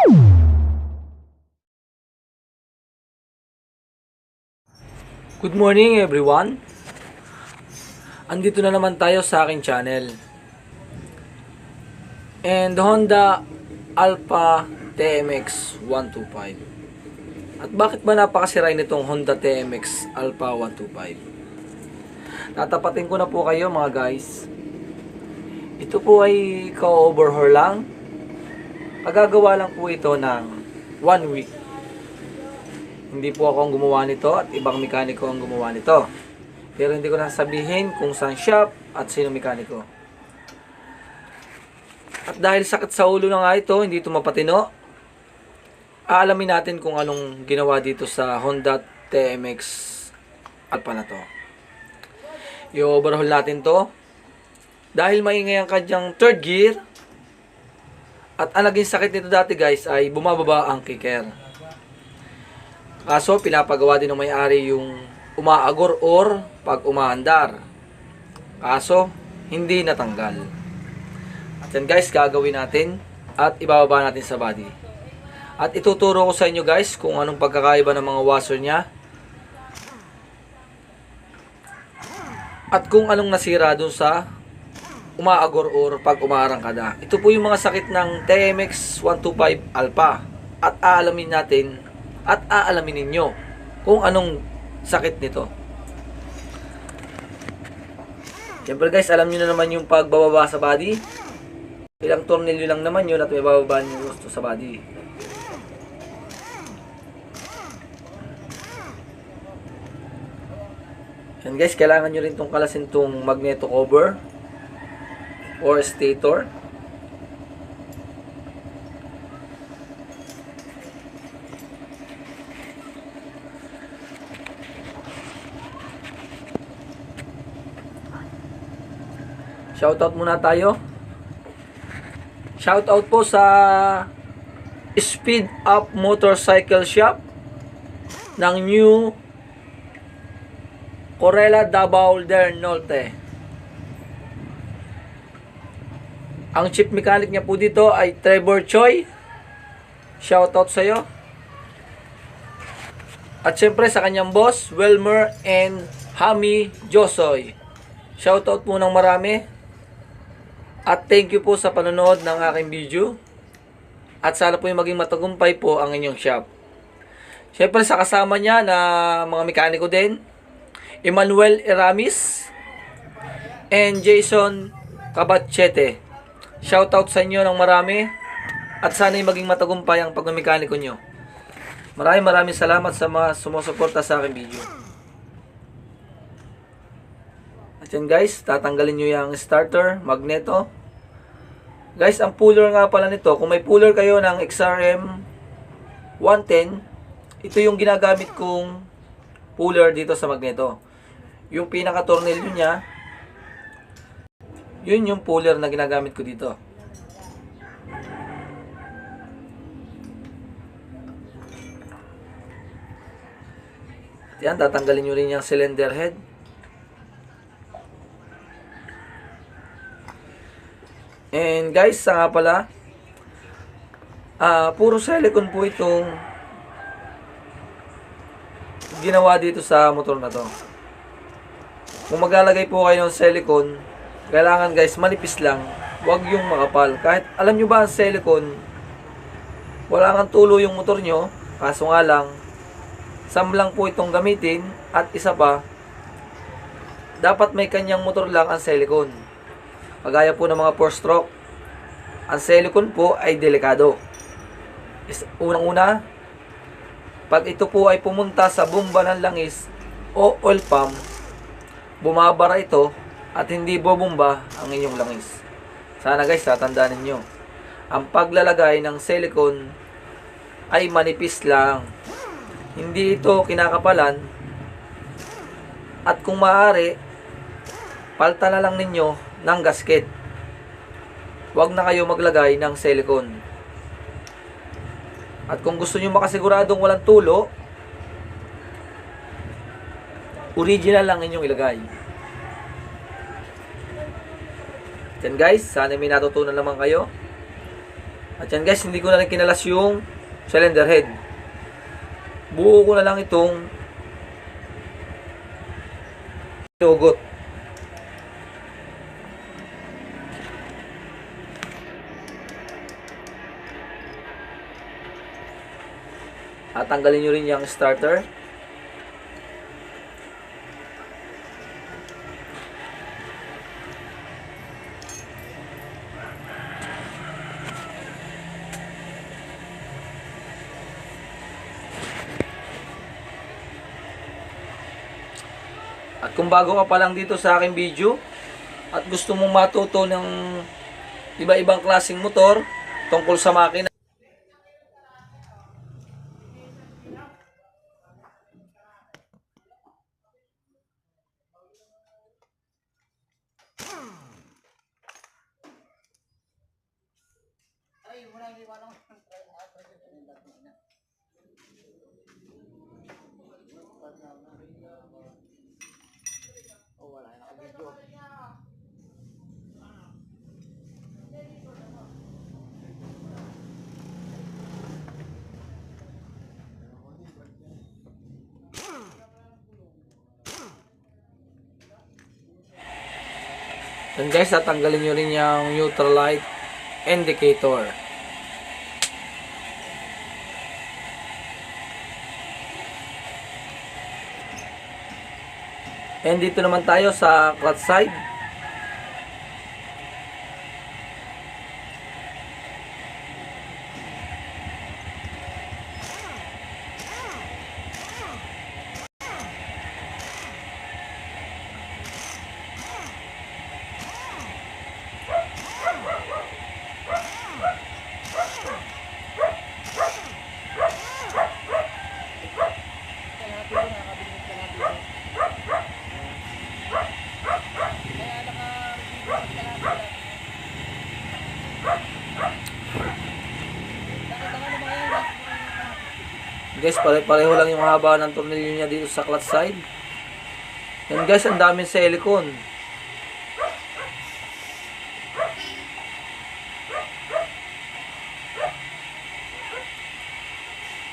Good morning everyone. Andito na naman tayo sa aking channel. And Honda Alpha TMX 125. At bakit ba napakasiray nitong Honda TMX Alpha 125? Tatapatin ko na po kayo mga guys. Ito po ay ka-overhaul lang. Pagagawa lang po ito ng 1 week. Hindi po ako ang gumawa nito at ibang mekaniko ang gumawa nito. Pero hindi ko nasabihin kung saan shop at sino mekaniko. At dahil sakit sa ulo na nga ito, hindi ito mapatino, aalamin natin kung anong ginawa dito sa Honda TMX Alpha na to. I-overhaul natin to. Dahil maingay ang kanyang third gear, at ang naging sakit nito dati guys ay bumababa ang kicker. Kaso, pinapagawa din ng may-ari yung umaagor or pag umaandar. Kaso, hindi natanggal. At yan guys, gagawin natin at ibababa natin sa body. At ituturo ko sa inyo guys kung anong pagkakaiba ng mga washer niya. At kung anong nasira dun sa umaagor or pag umaarangkada. Ito po yung mga sakit ng TMX 125 Alpha. At aalamin natin at aalamin ninyo kung anong sakit nito. Siyempre guys, alam nyo na naman yung pagbababa sa body. Ilang tornilyo lang naman yun at may bababa nyo gusto sa body. Yan guys, kailangan nyo rin itong kalasin itong magneto cover or stator. Shoutout muna tayo. Shoutout po sa Speed Up Motorcycle Shop ng New Corella Davao del Norte. Ang chief mechanic niya po dito ay Trevor Choi. Shoutout sa iyo. At syempre sa kanyang boss, Wilmer and Hami Josoy. Shoutout po ng marami. At thank you po sa panonood ng aking video. At sana po yung maging matagumpay po ang inyong shop. Siyempre sa kasama niya na mga mekaniko din, Emmanuel Eramis and Jason Cabachete. Shoutout sa inyo ng marami. At sana yung maging matagumpay ang pagmekaniko nyo. Maraming salamat sa mga sumusuporta sa aking video. At yan guys, tatanggalin nyo yung starter, magneto. Guys, ang puller nga pala nito, kung may puller kayo ng XRM 110, ito yung ginagamit kong puller dito sa magneto. Yung pinaka-tornilyo niya, yun yung puller na ginagamit ko dito. At yan, tatanggalin nyo rin yung cylinder head. And guys, nga pala, puro silicone po itong ginawa dito sa motor na to. Kung maglalagay po kayo ng silicone, kailangan guys, manipis lang. Huwag yung makapal. Kahit, alam nyo ba ang silicone, wala kang tulo yung motor nyo. Kaso nga lang, SAM lang po itong gamitin. At isa pa, dapat may kanyang motor lang ang silicone. Pagaya po ng mga 4-stroke, ang silicone po ay delikado. Unang-una, pag ito po ay pumunta sa bomba ng langis o oil pump, bumabara ito at hindi bobomba ang inyong langis. Sana guys, tatandaan ninyo, ang paglalagay ng silicone ay manipis lang. Hindi ito kinakapalan. At kung maaari, palta na lang ninyo ng gasket. Huwag na kayo maglagay ng silicone. At kung gusto nyo makasiguradong walang tulo, original lang inyong ilagay. Yan guys, sana may natutunan naman kayo. At yan guys, hindi ko na rin kinalas yung cylinder head. Buo ko na lang itong inugot. At tanggalin nyo rin yung starter. At kung bago ka pa lang dito sa aking video at gusto mong matuto ng iba-ibang klaseng motor tungkol sa makina, then guys, tatanggalin nyo rin yung neutral light indicator. And dito naman tayo sa clutch side. Guys, pare-pareho lang yung haba ng tornilyo niya dito sa clutch side. Yan guys, ang daming silicone.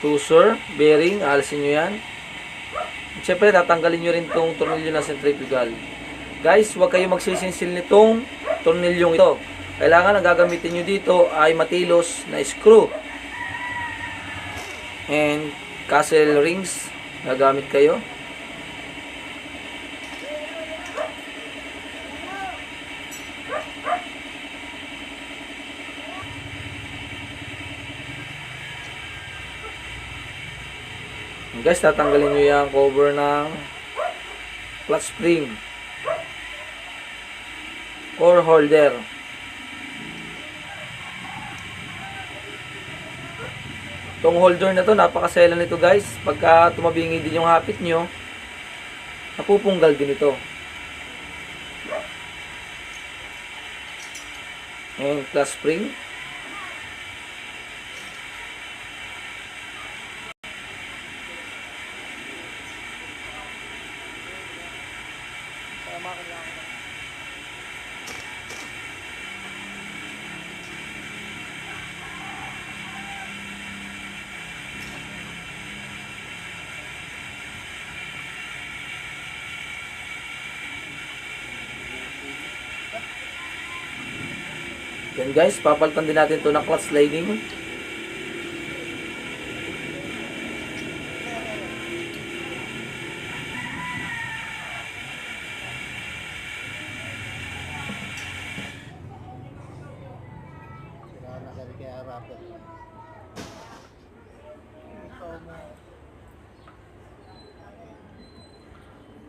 Tusser, bearing, alisin nyo yan. At syempre, tatanggalin nyo rin itong tornilyo na centrifugal. Guys, huwag kayo magsisinsil nitong tornilyong ito. Kailangan ang gagamitin nyo dito ay matilos na screw. And castle rings gagamit kayo. And guys, tatanggalin nyo yung cover ng clutch spring or holder. Itong holder na to, napakasela nito guys. Pagka tumabingi din yung hapit nyo, napupunggal din ito. Ayan, clutch spring. Yan guys, papalitan din natin ito ng clutch lining.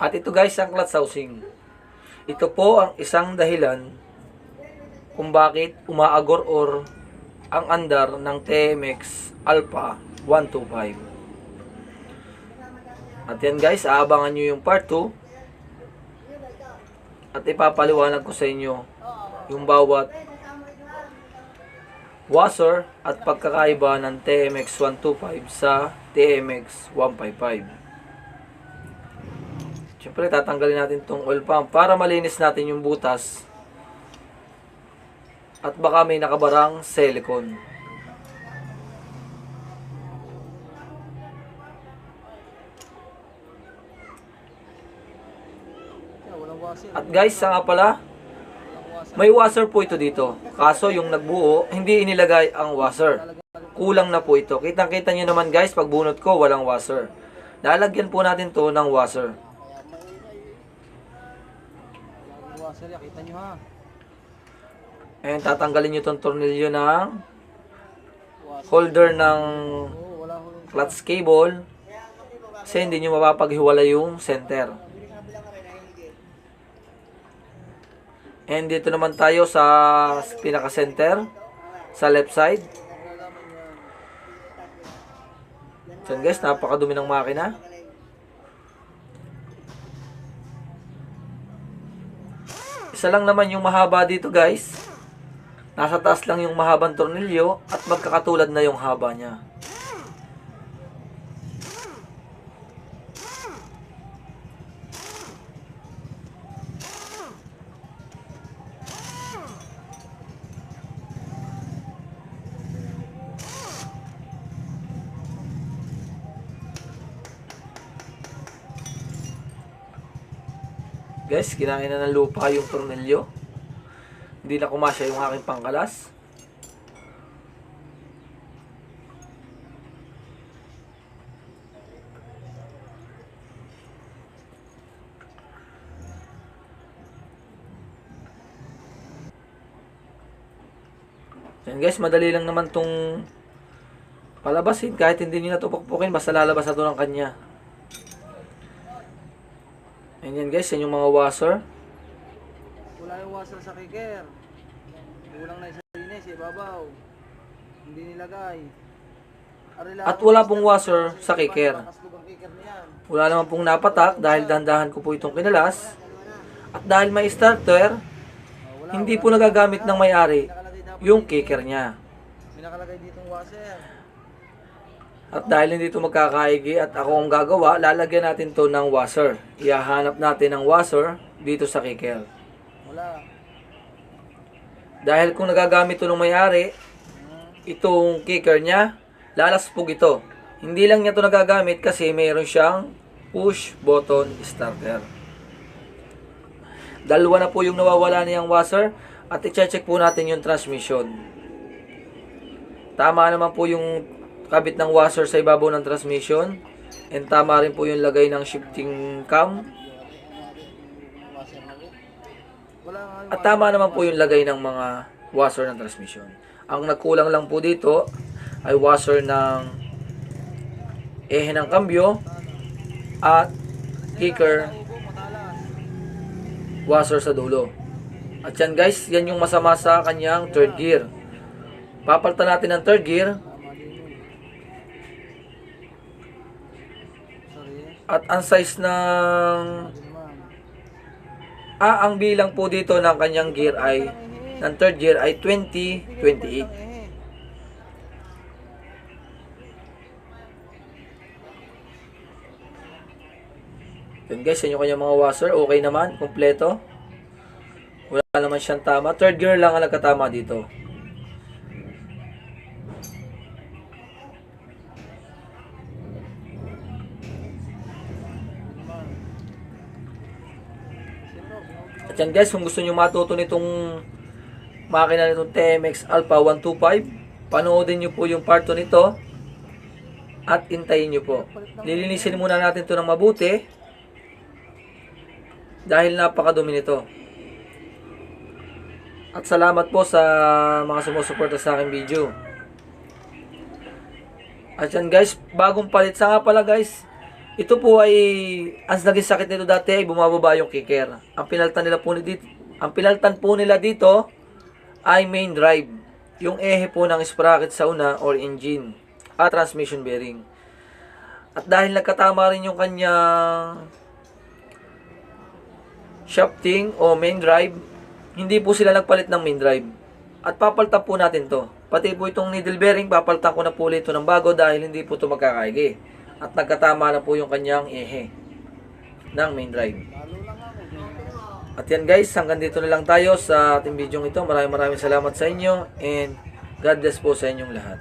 At ito guys, ang clutch housing. Ito po ang isang dahilan kung bakit umaagor or ang andar ng TMX Alpha 125. At yan guys, aabangan nyo yung part 2 at ipapaliwanag ko sa inyo yung bawat washer at pagkakaiba ng TMX 125 sa TMX 155. Siyempre, tatanggalin natin itong oil pump para malinis natin yung butas at baka may nakabarang silicone. At guys, sa nga pala, may washer po ito dito. Kaso yung nagbuo, hindi inilagay ang washer. Kulang na po ito. Kitang-kita nyo naman guys, pag bunot ko, walang washer. Lalagyan po natin to ng washer. Kita nyo ha. Ayan, tatanggalin nyo itong tornilyo ng holder ng clutch cable. Kasi hindi nyo mapapaghiwalay yung center. And dito naman tayo sa pinaka-center, sa left side. So guys, napakadumi ng makina. Isa lang naman yung mahaba dito guys. Nasa taas lang yung mahabang tornilyo at magkakatulad na yung haba niya. Guys, kinain na ng lupa yung tornilyo. Hindi na kumasya yung aking pangkalas. Yan guys, madali lang naman tong palabasin. Kahit hindi nyo na ito pukpukin, basta lalabas na ito ng kanya. Ayan guys, yan yung mga washer. Wala yung washer sa kicker. Kulang na isa linis, ibabaw. Hindi nilagay. At wala pong washer sa kicker. Wala naman pong napatak dahil dahan-dahan ko po itong kinalas. At dahil may starter, hindi po nagagamit ng may-ari yung kicker niya. May nakalagay ditong washer. At dahil hindi ito magkakaigi at ako ang gagawa, lalagyan natin to ng washer. Ihahanap natin ng washer dito sa kicker. Wala. Dahil kung nagagamit ito ng may-ari, itong kicker niya, lalaspog ito. Hindi lang niya ito nagagamit kasi mayroon siyang push button starter. Dalawa na po yung nawawala niyang washer at i-check po natin yung transmission. Tama naman po yung kabit ng washer sa ibabaw ng transmission, and tama rin po yung lagay ng shifting cam, at tama naman po yung lagay ng mga washer ng transmission. Ang nagkulang lang po dito ay washer ng ehe ng kambyo at kicker washer sa dulo. At yan guys, yan yung masama sa kanyang third gear. Papalitan natin ng third gear. At ang size ng ang bilang po dito ng kanyang gear ay ng third gear ay 2028. Yun guys, yan yung kanyang mga washer. Okay naman, kompleto. Wala naman siyang tama. Third gear lang ang nagkatama dito. At yan guys, kung gusto nyo matuto nitong makina nitong TMX Alpha 125, panoodin nyo po yung part 2 nito at intayin nyo po. Lilinisin muna natin ito ng mabuti dahil napakadumi nito. At salamat po sa mga sumusuporta sa aking video. At yan guys, bagong palit. Sa nga pala guys, ito po ay, ang naging sakit nito dati ay bumababa yung kicker. Ang pinaltan po nila dito ay main drive. Yung ehe po ng sprocket sa una or engine at transmission bearing. At dahil nagkatama rin yung kanyang shafting o main drive, hindi po sila nagpalit ng main drive. At papalitan po natin to. Pati po itong needle bearing, papalitan ko na po ito ng bago dahil hindi po ito magkakaigi. At nagkatama na po yung kanyang ehe ng main drive. At yan guys, hanggang dito na lang tayo sa ating video ito. Maraming salamat sa inyo and God bless po sa inyong lahat.